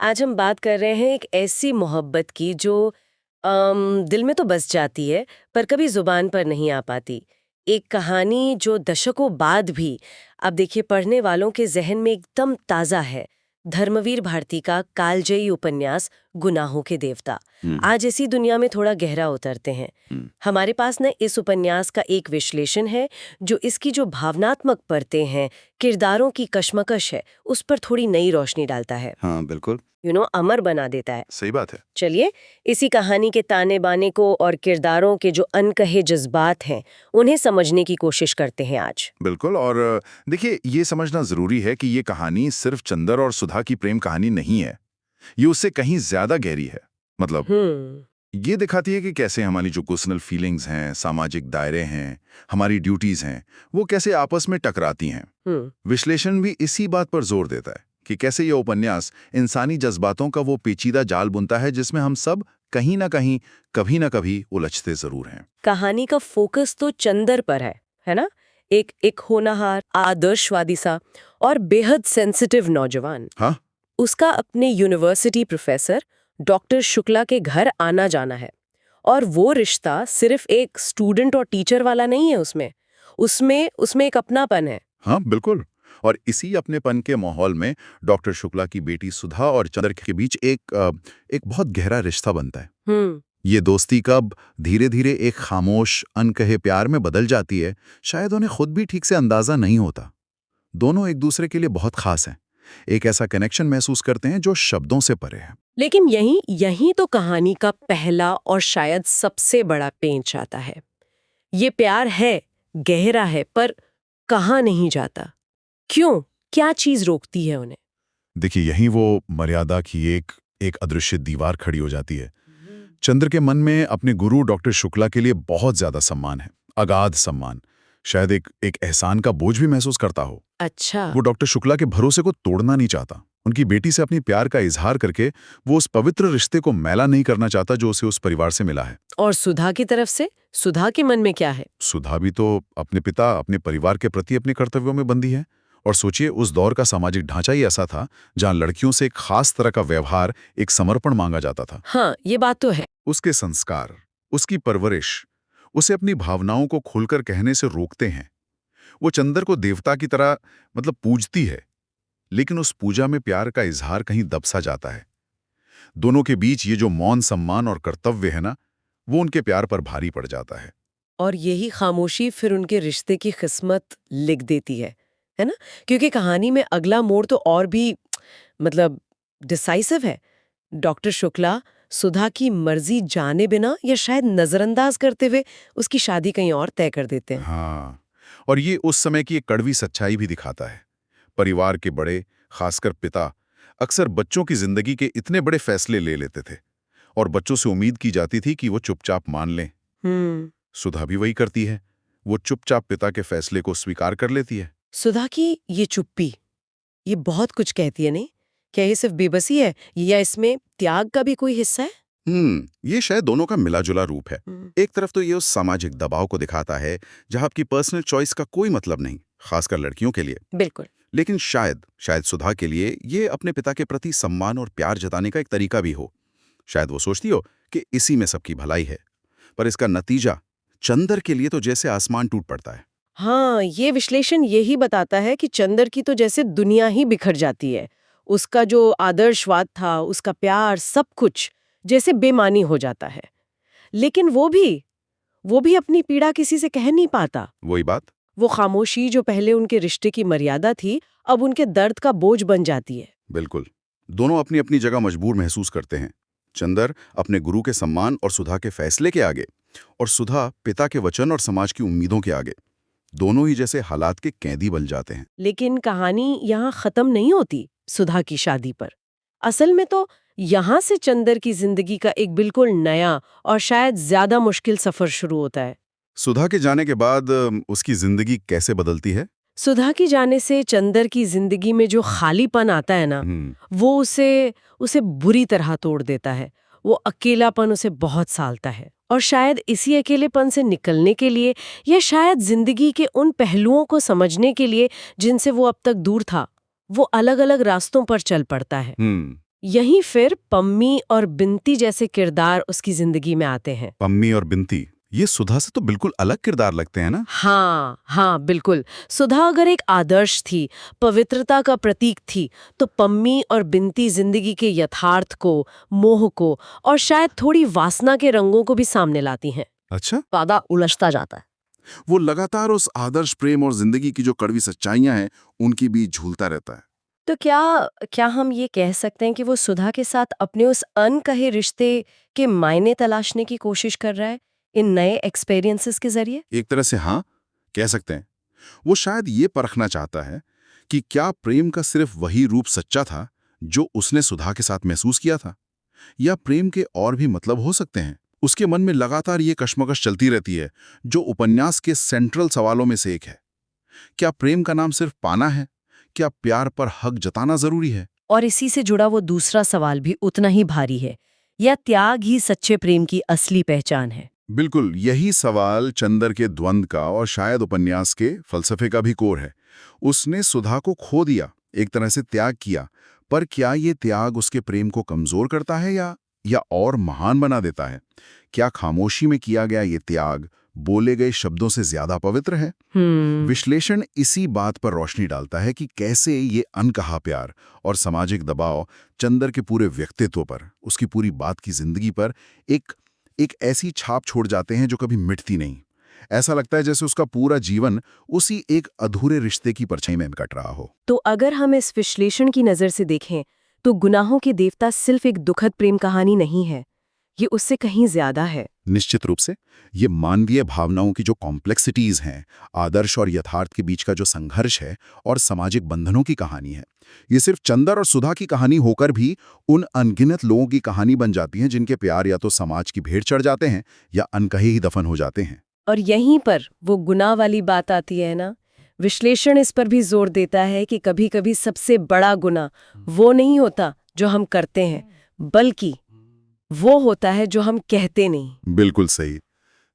आज हम बात कर रहे हैं एक ऐसी मोहब्बत की जो दिल में तो बस जाती है पर कभी जुबान पर नहीं आ पाती। एक कहानी जो दशकों बाद भी अब देखिए पढ़ने वालों के जहन में एकदम ताज़ा है। धर्मवीर भारती का कालजयी उपन्यास गुनाहों के देवता। हम्म। आज इसी दुनिया में थोड़ा गहरा उतरते हैं। हम्म। हमारे पास न इस उपन्यास का एक विश्लेषण है जो इसकी जो भावनात्मक परतें हैं, किरदारों की कशमकश है, उस पर थोड़ी नई रोशनी डालता है। हाँ, बिल्कुल अमर बना देता है। सही बात है। चलिए इसी कहानी के ताने बाने को और किरदारों के जो अनकहे जज्बात हैं उन्हें समझने की कोशिश करते हैं आज। बिल्कुल। और देखिए, ये समझना जरूरी है कि ये कहानी सिर्फ चंदर और सुधा की प्रेम कहानी नहीं है। ये उससे कहीं ज्यादा गहरी है। मतलब हम्म। ये दिखाती है कि कैसे हमारी जो पर्सनल फीलिंग्स हैं, सामाजिक दायरे हैं, हमारी ड्यूटीज हैं, वो कैसे आपस में टकराती हैं। विश्लेषण भी इसी बात पर जोर देता है कि कैसे ये उपन्यास इंसानी जज्बातों का वो पेचीदा जाल बुनता है जिसमें हम सब कहीं ना कहीं, कभी ना कभी उलझते जरूर हैं। कहानी का फोकस तो चंदर पर है ना? एक होनहार, आदर्शवादी सा और बेहद सेंसिटिव नौजवान। हाँ। उसका अपने यूनिवर्सिटी प्रोफेसर डॉक्टर शुक्ला के घर आना जाना है और वो रिश्ता सिर्फ एक स्टूडेंट और टीचर वाला नहीं है। उसमें उसमें उसमें एक अपनापन है। हाँ, बिल्कुल। और इसी अपनेपन के माहौल में डॉक्टर शुक्ला की बेटी सुधा और चंद्र के बीच एक बहुत गहरा रिश्ता बनता है। ये दोस्ती कब धीरे धीरे एक खामोश अनकहे प्यार में बदल जाती है, शायद उन्हें खुद भी ठीक से अंदाजा नहीं होता। दोनों एक दूसरे के लिए बहुत खास हैं। एक ऐसा कनेक्शन महसूस करते हैं जो शब्दों से परे है। लेकिन यहीं यहीं तो कहानी का पहला और शायद सबसे बड़ा पेंच आता है। ये प्यार है, गहरा है, पर कहाँ नहीं जाता। क्यों? क्या चीज रोकती है उन्हें? देखिए, यहीं वो मर्यादा की एक अदृश्य दीवार खड़ी हो जाती है। चंद्र के मन में अपने गुरु डॉक्टर शुक्ला के लिए बहुत ज्यादा सम्मान है, अगाध सम्मान। शायद एक एहसान का बोझ भी महसूस करता हो। अच्छा। वो डॉक्टर शुक्ला के भरोसे को तोड़ना नहीं चाहता। उनकी बेटी से अपनी प्यार का इजहार करके वो उस पवित्र रिश्ते को मैला नहीं करना चाहता जो उसे उस परिवार से मिला है। और सुधा की तरफ से? सुधा के मन में क्या है? सुधा भी तो अपने पिता, अपने परिवार के प्रति अपने कर्तव्यों में बंधी है। और सोचिए, उस दौर का सामाजिक ढांचा ही ऐसा था जहां लड़कियों से एक खास तरह का व्यवहार, एक समर्पण मांगा जाता था। हाँ, ये बात तो है। उसके संस्कार, उसकी परवरिश उसे अपनी भावनाओं को खुलकर कहने से रोकते हैं। वो चंदर को देवता की तरह पूजती है, लेकिन उस पूजा में प्यार का इजहार कहीं दबसा जाता है। दोनों के बीच ये जो मौन सम्मान और कर्तव्य है ना, वो उनके प्यार पर भारी पड़ जाता है। और यही खामोशी फिर उनके रिश्ते की किस्मत लिख देती है ना? क्योंकि कहानी में अगला मोड़ तो और भी मतलब डिसाइसिव है। डॉक्टर शुक्ला सुधा की मर्जी जाने बिना या शायद नजरअंदाज करते हुए उसकी शादी कहीं और तय कर देते हैं। हाँ, और ये उस समय की एक कड़वी सच्चाई भी दिखाता है। परिवार के बड़े, खासकर पिता, अक्सर बच्चों की जिंदगी के इतने बड़े फैसले ले लेते थे और बच्चों से उम्मीद की जाती थी कि वो चुपचाप मान लें। सुधा भी वही करती है। वो चुपचाप पिता के फैसले को स्वीकार कर लेती है। सुधा की ये चुप्पी, ये बहुत कुछ कहती है, नहीं? क्या ये सिर्फ बेबसी है या इसमें त्याग का भी कोई हिस्सा है? ये शायद दोनों का मिला-जुला रूप है। हम्म। एक तरफ तो ये उस सामाजिक दबाव को दिखाता है जहां आपकी पर्सनल चॉइस का कोई मतलब नहीं, खासकर लड़कियों के लिए। बिल्कुल। लेकिन शायद शायद सुधा के लिए ये अपने पिता के प्रति सम्मान और प्यार जताने का एक तरीका भी हो। शायद वो सोचती हो कि इसी में सबकी भलाई है। पर इसका नतीजा चंदर के लिए तो जैसे आसमान टूट पड़ता है। हाँ, ये विश्लेषण यही बताता है कि चंदर की तो जैसे दुनिया ही बिखर जाती है। उसका जो आदर्शवाद था, उसका प्यार, सब कुछ जैसे बेमानी हो जाता है। लेकिन वो भी अपनी पीड़ा किसी से कह नहीं पाता। वही बात। वो खामोशी जो पहले उनके रिश्ते की मर्यादा थी, अब उनके दर्द का बोझ बन जाती है। बिल्कुल। दोनों अपनी अपनी जगह मजबूर महसूस करते हैं। चंदर अपने गुरु के सम्मान और सुधा के फैसले के आगे, और सुधा पिता के वचन और समाज की उम्मीदों के आगे। दोनों ही जैसे हालात के कैदी बन जाते हैं। लेकिन कहानी यहाँ खत्म नहीं होती सुधा की शादी पर। असल में तो यहाँ से चंदर की जिंदगी का एक बिल्कुल नया और शायद ज्यादा मुश्किल सफर शुरू होता है। सुधा के जाने के बाद उसकी जिंदगी कैसे बदलती है? सुधा की जाने से चंदर की जिंदगी में जो खालीपन आता है ना, वो उसे उसे बुरी तरह तोड़ देता है। वो अकेलापन उसे बहुत सालता है और शायद इसी अकेलेपन से निकलने के लिए या शायद जिंदगी के उन पहलुओं को समझने के लिए जिनसे वो अब तक दूर था, वो अलग-अलग रास्तों पर चल पड़ता है। यहीं फिर पम्मी और बिनती जैसे किरदार उसकी जिंदगी में आते हैं। पम्मी और बिनती, ये सुधा से तो बिल्कुल अलग किरदार लगते हैं ना? हाँ, बिल्कुल। सुधा अगर एक आदर्श थी, पवित्रता का प्रतीक थी, तो पम्मी और बिनती जिंदगी के यथार्थ को, मोह को और शायद थोड़ी वासना के रंगों को भी सामने लाती हैं। अच्छा, ज्यादा उलझता जाता है। वो लगातार उस आदर्श प्रेम और जिंदगी की जो कड़वी सच्चाइयां हैं उनके बीच झूलता रहता है। तो क्या हम ये कह सकते हैं कि वो सुधा के साथ अपने उस अनकहे रिश्ते के मायने तलाशने की कोशिश कर रहा है इन नए एक्सपीरियंसेस के जरिए? एक तरह से हाँ, कह सकते हैं। वो शायद ये परखना चाहता है कि क्या प्रेम का सिर्फ वही रूप सच्चा था जो उसने सुधा के साथ महसूस किया था, या प्रेम के और भी मतलब हो सकते हैं। उसके मन में लगातार ये कश्मकश चलती रहती है, जो उपन्यास के सेंट्रल सवालों में से एक है। क्या प्रेम का नाम सिर्फ पाना है? क्या प्यार पर हक जताना जरूरी है? और इसी से जुड़ा वो दूसरा सवाल भी उतना ही भारी है, या त्याग ही सच्चे प्रेम की असली पहचान है? बिल्कुल, यही सवाल चंदर के द्वंद का और शायद उपन्यास के फलसफे का भी कोर है। उसने सुधा को खो दिया, एक तरह से त्याग किया, पर क्या ये त्याग उसके प्रेम को कमजोर करता है या और महान बना देता है? क्या खामोशी में किया गया ये त्याग बोले गए शब्दों से ज्यादा पवित्र है? विश्लेषण इसी बात पर रोशनी डालता है कि कैसे ये अनकहा प्यार और सामाजिक दबाव चंदर के पूरे व्यक्तित्व पर, उसकी पूरी बात की जिंदगी पर एक ऐसी छाप छोड़ जाते हैं जो कभी मिटती नहीं। ऐसा लगता है जैसे उसका पूरा जीवन उसी एक अधूरे रिश्ते की परछाई में कट रहा हो। तो अगर हम इस विश्लेषण की नजर से देखें, तो गुनाहों के देवता सिर्फ एक दुखद प्रेम कहानी नहीं है, ये उससे कहीं ज्यादा है। निश्चित रूप से ये मानवीय भावनाओं की जो कॉम्प्लेक्सिटीज हैं, आदर्श और यथार्थ के बीच का जो संघर्ष है, और सामाजिक बंधनों की कहानी है। ये सिर्फ चंदर और सुधा की कहानी होकर भी उन अनगिनत लोगों की कहानी बन जाती है जिनके प्यार या तो समाज की भेंट चढ़ जाते हैं या अनकहे ही दफन हो जाते हैं। और यहीं पर वो गुनाह वाली बात आती है ना। विश्लेषण इस पर भी जोर देता है कि कभी-कभी सबसे बड़ा गुनाह वो नहीं होता जो हम करते हैं, बल्कि वो होता है जो हम कहते नहीं। बिल्कुल सही।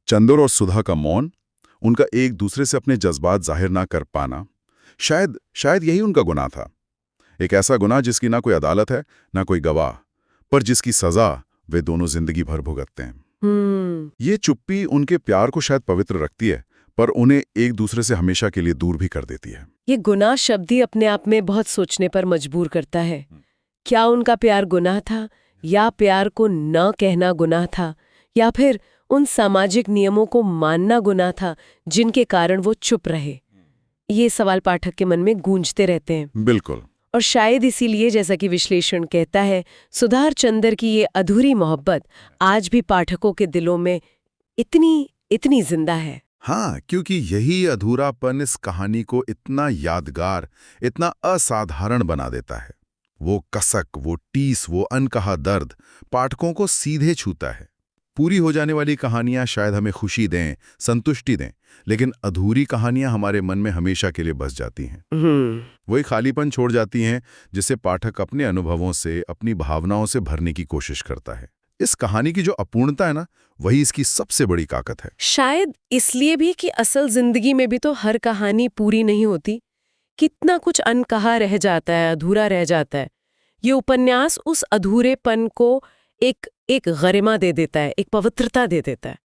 चंदर और सुधा का मौन, उनका एक दूसरे से अपने जज्बात जाहिर ना कर पाना, शायद यही उनका गुनाह था। एक ऐसा गुनाह जिसकी ना कोई अदालत है, ना कोई गवाह, पर जिसकी सजा वे दोनों जिंदगी भर भुगतते हैं। ये चुप्पी उनके प्यार को शायद पवित्र रखती है, पर उन्हें एक दूसरे से हमेशा के लिए दूर भी कर देती है। ये गुनाह शब्द ही अपने आप में बहुत सोचने पर मजबूर करता है। क्या उनका प्यार गुनाह था, या प्यार को न कहना गुनाह था, या फिर उन सामाजिक नियमों को मानना गुनाह था जिनके कारण वो चुप रहे? ये सवाल पाठक के मन में गूंजते रहते हैं। बिल्कुल। और शायद इसीलिए, जैसा कि विश्लेषण कहता है, सुधा और चंदर की ये अधूरी मोहब्बत आज भी पाठकों के दिलों में इतनी जिंदा है। हाँ, क्योंकि यही अधूरापन इस कहानी को इतना यादगार, इतना असाधारण बना देता है। वो कसक, वो टीस, वो अनकहा दर्द पाठकों को सीधे छूता है। पूरी हो जाने वाली कहानियां शायद हमें खुशी दें, संतुष्टि दें, लेकिन अधूरी कहानियां हमारे मन में हमेशा के लिए बस जाती हैं। वही खालीपन छोड़ जाती हैं जिसे पाठक अपने अनुभवों से, अपनी भावनाओं से भरने की कोशिश करता है। इस कहानी की जो अपूर्णता है ना, वही इसकी सबसे बड़ी ताकत है। शायद इसलिए भी कि असल जिंदगी में भी तो हर कहानी पूरी नहीं होती, कितना कुछ अनकहा रह जाता है, अधूरा रह जाता है। ये उपन्यास उस अधूरेपन को एक गरिमा दे देता है, एक पवित्रता दे देता है।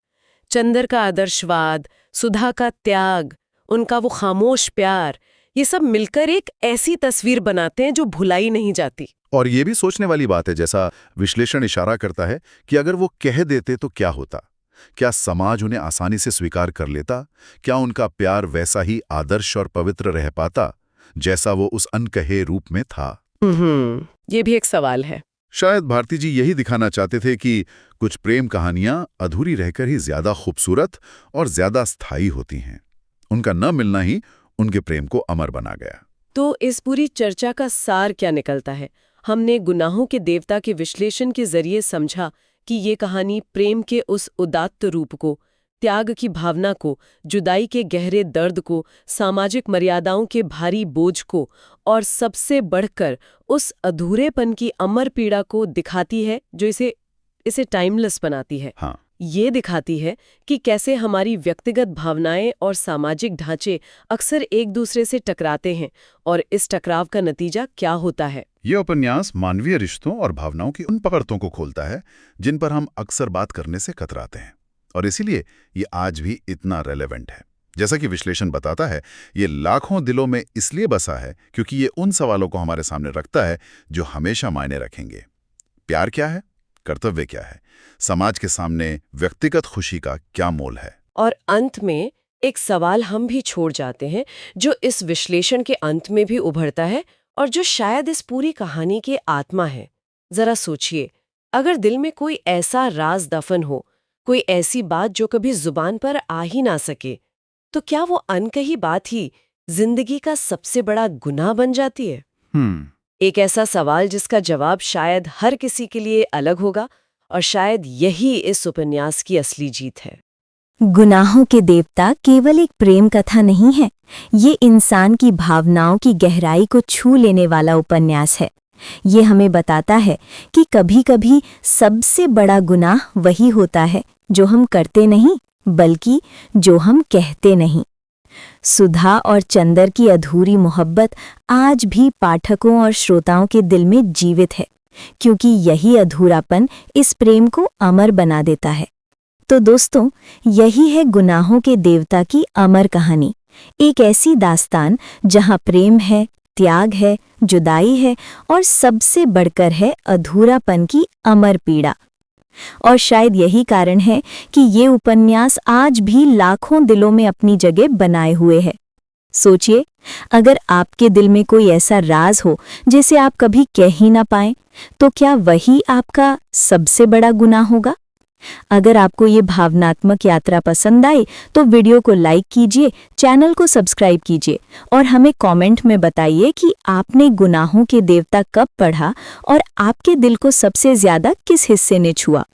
चंदर का आदर्शवाद, सुधा का त्याग, उनका वो खामोश प्यार, ये सब मिलकर एक ऐसी तस्वीर बनाते हैं जो भुलाई नहीं जाती। और ये भी सोचने वाली बात है, जैसा विश्लेषण इशारा करता है, कि अगर वो कह देते तो क्या होता? क्या समाज उन्हें आसानी से स्वीकार कर लेता? क्या उनका प्यार वैसा ही आदर्श और पवित्र रह पाता जैसा वो उस अनकहे रूप में था? ये भी एक सवाल है। शायद भारती जी यही दिखाना चाहते थे कि कुछ प्रेम कहानियां अधूरी रहकर ही ज्यादा खूबसूरत और ज्यादा स्थायी होती हैं। उनका न मिलना ही उनके प्रेम को अमर बना गया। तो इस पूरी चर्चा का सार क्या निकलता है? हमने गुनाहों के देवता के विश्लेषण के जरिए समझा कि ये कहानी प्रेम के उस उदात्त रूप को, त्याग की भावना को, जुदाई के गहरे दर्द को, सामाजिक मर्यादाओं के भारी बोझ को, और सबसे बढ़कर उस अधूरेपन की अमर पीड़ा को दिखाती है जो इसे टाइमलेस बनाती है। हाँ। ये दिखाती है कि कैसे हमारी व्यक्तिगत भावनाएं और सामाजिक ढांचे अक्सर एक दूसरे से टकराते हैं और इस टकराव का नतीजा क्या होता है। ये उपन्यास मानवीय रिश्तों और भावनाओं की उन पकड़ों को खोलता है जिन पर हम अक्सर बात करने से कतराते हैं, और इसीलिए ये आज भी इतना रेलेवेंट है। जैसा कि विश्लेषण बताता है, ये लाखों दिलों में इसलिए बसा है क्योंकि ये उन सवालों को हमारे सामने रखता है जो हमेशा मायने रखेंगे। प्यार क्या है? कर्तव्य क्या है? समाज के सामने व्यक्तिगत खुशी का क्या मोल है? और अंत में एक सवाल हम भी छोड़ जाते हैं जो इस विश्लेषण के अंत में भी उभरता है और जो शायद इस पूरी कहानी के आत्मा है। जरा सोचिए, अगर दिल में कोई ऐसा राज दफन हो, कोई ऐसी बात जो कभी जुबान पर आ ही ना सके, तो क्या वो अनकही बात ही जिंदगी का सबसे बड़ा गुनाह बन जाती है? एक ऐसा सवाल जिसका जवाब शायद हर किसी के लिए अलग होगा, और शायद यही इस उपन्यास की असली जीत है। गुनाहों के देवता केवल एक प्रेम कथा नहीं है, ये इंसान की भावनाओं की गहराई को छू लेने वाला उपन्यास है। ये हमें बताता है कि कभी-कभी सबसे बड़ा गुनाह वही होता है जो हम करते नहीं, बल्कि जो हम कहते नहीं। सुधा और चंदर की अधूरी मोहब्बत आज भी पाठकों और श्रोताओं के दिल में जीवित है, क्योंकि यही अधूरापन इस प्रेम को अमर बना देता है। तो दोस्तों, यही है गुनाहों के देवता की अमर कहानी, एक ऐसी दास्तान जहां प्रेम है, त्याग है, जुदाई है और सबसे बढ़कर है अधूरापन की अमर पीड़ा। और शायद यही कारण है कि ये उपन्यास आज भी लाखों दिलों में अपनी जगह बनाए हुए है। सोचिए, अगर आपके दिल में कोई ऐसा राज हो जिसे आप कभी कह ही ना पाएं, तो क्या वही आपका सबसे बड़ा गुनाह होगा? अगर आपको ये भावनात्मक यात्रा पसंद आई तो वीडियो को लाइक कीजिए, चैनल को सब्सक्राइब कीजिए और हमें कमेंट में बताइए कि आपने गुनाहों के देवता कब पढ़ा और आपके दिल को सबसे ज्यादा किस हिस्से ने छुआ।